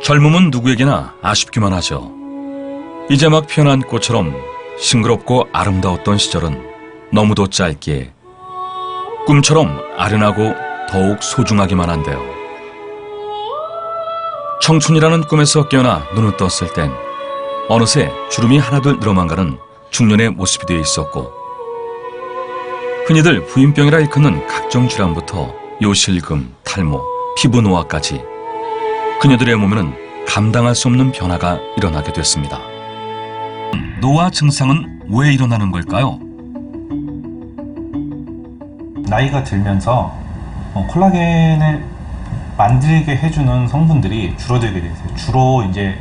젊음은 누구에게나 아쉽기만 하죠. 이제 막 피어난 꽃처럼 싱그럽고 아름다웠던 시절은 너무도 짧기에 꿈처럼 아련하고 더욱 소중하기만 한데요. 청춘이라는 꿈에서 깨어나 눈을 떴을 땐 어느새 주름이 하나둘 늘어만 가는 중년의 모습이 되어 있었고, 흔히들 부인병이라 일컫는 각종 질환부터 요실금, 탈모, 피부 노화까지 그녀들의 몸에는 감당할 수 없는 변화가 일어나게 됐습니다. 노화 증상은 왜 일어나는 걸까요? 나이가 들면서 콜라겐을 만들게 해주는 성분들이 줄어들게 돼요. 주로 이제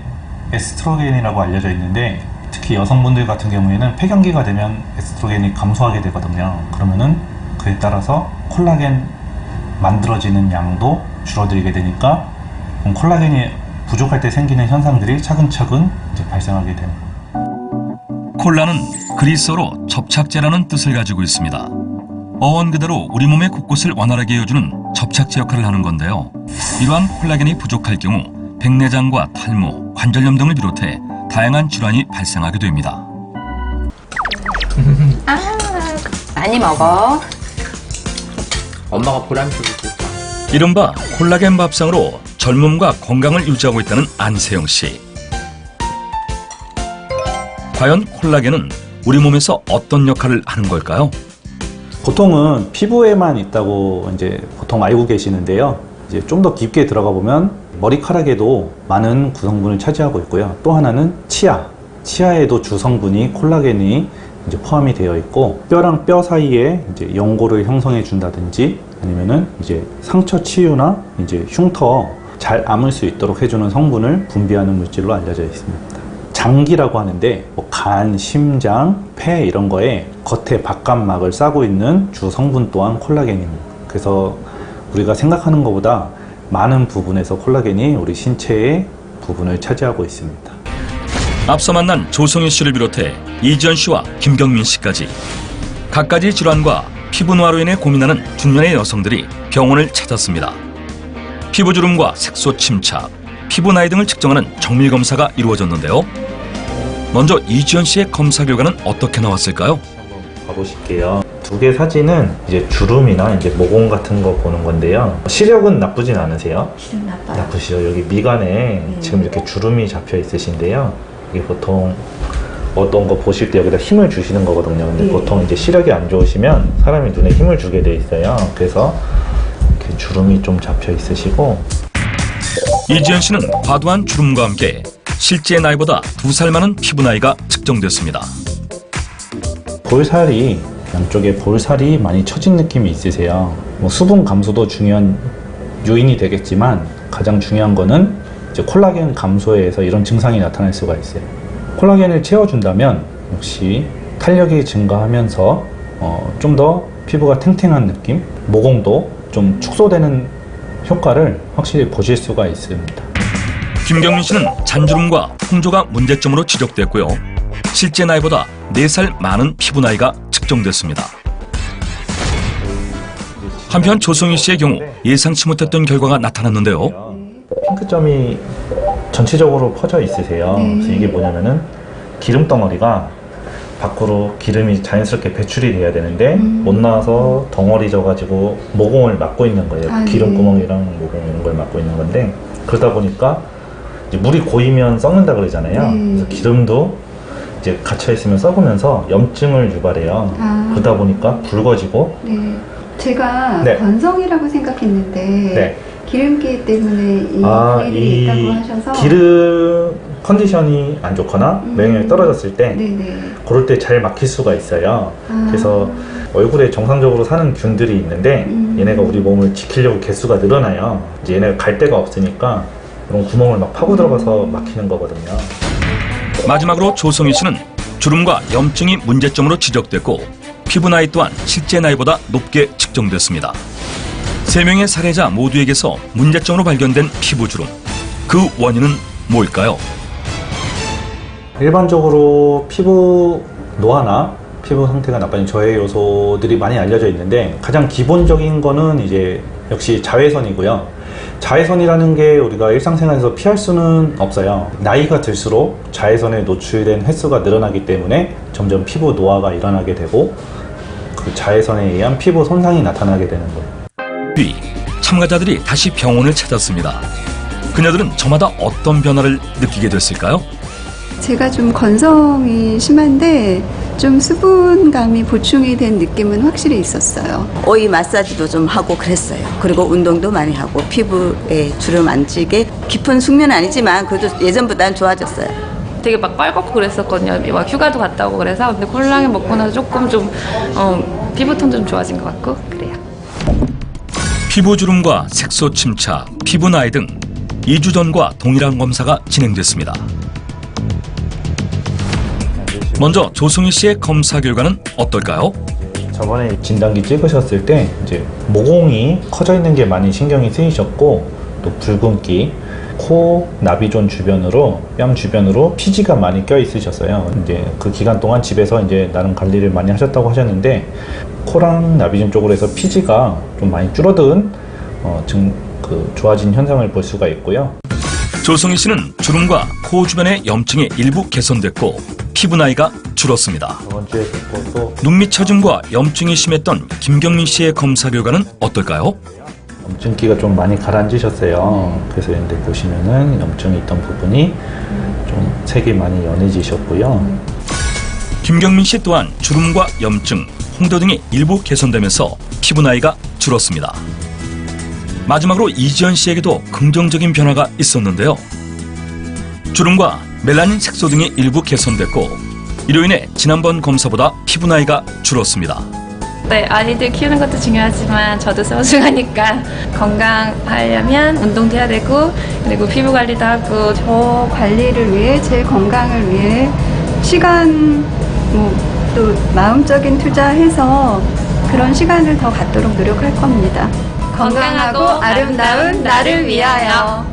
에스트로겐이라고 알려져 있는데, 특히 여성분들 같은 경우에는 폐경기가 되면 에스트로겐이 감소하게 되거든요. 그러면은 그에 따라서 콜라겐 만들어지는 양도 줄어들게 되니까 콜라겐이 부족할 때 생기는 현상들이 차근차근 이제 발생하게 되는 거예요. 콜라는 그리스어로 접착제라는 뜻을 가지고 있습니다. 어원 그대로 우리 몸의 곳곳을 원활하게 이어주는 접착제 역할을 하는 건데요. 이러한 콜라겐이 부족할 경우 백내장과 탈모, 관절염 등을 비롯해 다양한 질환이 발생하게 됩니다. 많이 먹어. 엄마가 보람이 좋다. 이른바 콜라겐 밥상으로 젊음과 건강을 유지하고 있다는 안세영 씨. 과연 콜라겐은 우리 몸에서 어떤 역할을 하는 걸까요? 보통은 피부에만 있다고 이제 보통 알고 계시는데요. 이제 좀 더 깊게 들어가 보면 머리카락에도 많은 구성분을 차지하고 있고요. 또 하나는 치아에도 주성분이 콜라겐이 이제 포함이 되어 있고, 뼈랑 뼈 사이에 이제 연골을 형성해 준다든지, 아니면은 이제 상처 치유나 이제 흉터 잘 아물 수 있도록 해주는 성분을 분비하는 물질로 알려져 있습니다. 장기라고 하는데 간, 심장, 폐 이런 거에 겉에 바깥막을 싸고 있는 주 성분 또한 콜라겐입니다. 그래서 우리가 생각하는 것보다 많은 부분에서 콜라겐이 우리 신체의 부분을 차지하고 있습니다. 앞서 만난 조성희 씨를 비롯해 이지연 씨와 김경민 씨까지 갖가지 질환과 피부 노화로 인해 고민하는 중년의 여성들이 병원을 찾았습니다. 피부주름과 색소 침착, 피부 나이 등을 측정하는 정밀 검사가 이루어졌는데요. 먼저 이지연 씨의 검사 결과는 어떻게 나왔을까요? 한번 봐보실게요. 두 개 사진은 이제 주름이나 이제 모공 같은 거 보는 건데요. 시력은 나쁘진 않으세요? 시력 나빠요. 나쁘시죠? 여기 미간에 지금 이렇게 주름이 잡혀 있으신데요. 이게 보통 어떤 거 보실 때 여기다 힘을 주시는 거거든요. 근데 보통 이제 시력이 안 좋으시면 사람이 눈에 힘을 주게 돼 있어요. 그래서 이렇게 주름이 좀 잡혀 있으시고, 이지연 씨는 과도한 주름과 함께 실제 나이보다 2살 많은 피부 나이가 측정됐습니다. 볼살이, 양쪽에 볼살이 많이 처진 느낌이 있으세요. 수분 감소도 중요한 요인이 되겠지만 가장 중요한 거는 이제 콜라겐 감소에 의해서 이런 증상이 나타날 수가 있어요. 콜라겐을 채워준다면 역시 탄력이 증가하면서 좀 더 피부가 탱탱한 느낌, 모공도 좀 축소되는 효과를 확실히 보실 수가 있습니다. 김경민 씨는 잔주름과 홍조가 문제점으로 지적됐고요. 실제 나이보다 4살 많은 피부 나이가 측정됐습니다. 한편 조성희 씨의 경우 예상치 못했던 결과가 나타났는데요. 핑크점이 전체적으로 퍼져 있으세요. 그래서 이게 뭐냐면은 기름 덩어리가 밖으로 기름이 자연스럽게 배출이 돼야 되는데 못 나와서 덩어리 져가지고 모공을 막고 있는 거예요. 기름구멍이랑 모공 이런 걸 막고 있는 건데, 그러다 보니까 이제 물이 고이면 썩는다 그러잖아요. 그래서 기름도 이제 갇혀 있으면 썩으면서 염증을 유발해요. 그러다 보니까 붉어지고. 네. 제가 네. 건성이라고 생각했는데 네. 기름기 때문에 이 일이 있다고 하셔서 기름 컨디션이 안 좋거나 면역력이 떨어졌을 때 네네. 그럴 때 잘 막힐 수가 있어요. 그래서 얼굴에 정상적으로 사는 균들이 있는데 얘네가 우리 몸을 지키려고 개수가 늘어나요. 이제 얘네가 갈 데가 없으니까 이런 구멍을 막 파고 들어가서 막히는 거거든요. 마지막으로 조성희 씨는 주름과 염증이 문제점으로 지적됐고 피부 나이 또한 실제 나이보다 높게 측정됐습니다. 3명의 사례자 모두에게서 문제점으로 발견된 피부주름. 그 원인은 뭘까요? 일반적으로 피부 노화나 피부 상태가 나빠진 저해 요소들이 많이 알려져 있는데, 가장 기본적인 거는 이제 역시 자외선이고요. 자외선이라는 게 우리가 일상생활에서 피할 수는 없어요. 나이가 들수록 자외선에 노출된 횟수가 늘어나기 때문에 점점 피부 노화가 일어나게 되고 그 자외선에 의한 피부 손상이 나타나게 되는 거예요. 뒤 참가자들이 다시 병원을 찾았습니다. 그녀들은 저마다 어떤 변화를 느끼게 됐을까요? 제가 좀 건성이 심한데 좀 수분감이 보충이 된 느낌은 확실히 있었어요. 오이 마사지도 좀 하고 그랬어요. 그리고 운동도 많이 하고 피부에 주름 안 찌게 깊은 숙면은 아니지만 그래도 예전보다는 좋아졌어요. 되게 막 빨갛고 그랬었거든요. 막 휴가도 갔다 오고 그래서. 근데 콜라겐 먹고 나서 조금 좀 피부톤도 좀 좋아진 것 같고 그래요. 피부 주름과 색소 침착, 피부 나이 등 2주 전과 동일한 검사가 진행됐습니다. 먼저 조승희 씨의 검사 결과는 어떨까요? 저번에 진단기 찍으셨을 때 이제 모공이 커져 있는 게 많이 신경이 쓰이셨고 또 붉은기, 코 나비존 주변으로 뺨 주변으로 피지가 많이 껴 있으셨어요. 이제 그 기간 동안 집에서 이제 나름 관리를 많이 하셨다고 하셨는데 코랑 나비존 쪽으로 해서 피지가 좀 많이 줄어든 좋아진 현상을 볼 수가 있고요. 조승희 씨는 주름과 코 주변의 염증이 일부 개선됐고 피부 나이가 줄었습니다. 저번 주에 뵙고 또 눈밑 처짐과 염증이 심했던 김경민 씨의 검사 결과는 어떨까요? 염증기가 좀 많이 가라앉으셨어요. 그래서 근데 보시면은 염증이 있던 부분이 좀 색이 많이 연해지셨고요. 김경민 씨 또한 주름과 염증, 홍도 등이 일부 개선되면서 피부 나이가 줄었습니다. 마지막으로 이지연 씨에게도 긍정적인 변화가 있었는데요. 주름과 멜라닌 색소 등이 일부 개선됐고 이로 인해 지난번 검사보다 피부 나이가 줄었습니다. 네, 아이들 키우는 것도 중요하지만 저도 소중하니까 건강하려면 운동도 해야 되고 그리고 피부 관리도 하고 저 관리를 위해 제 건강을 위해 시간 또 마음적인 투자해서 그런 시간을 더 갖도록 노력할 겁니다. 건강하고 아름다운 나를 위하여.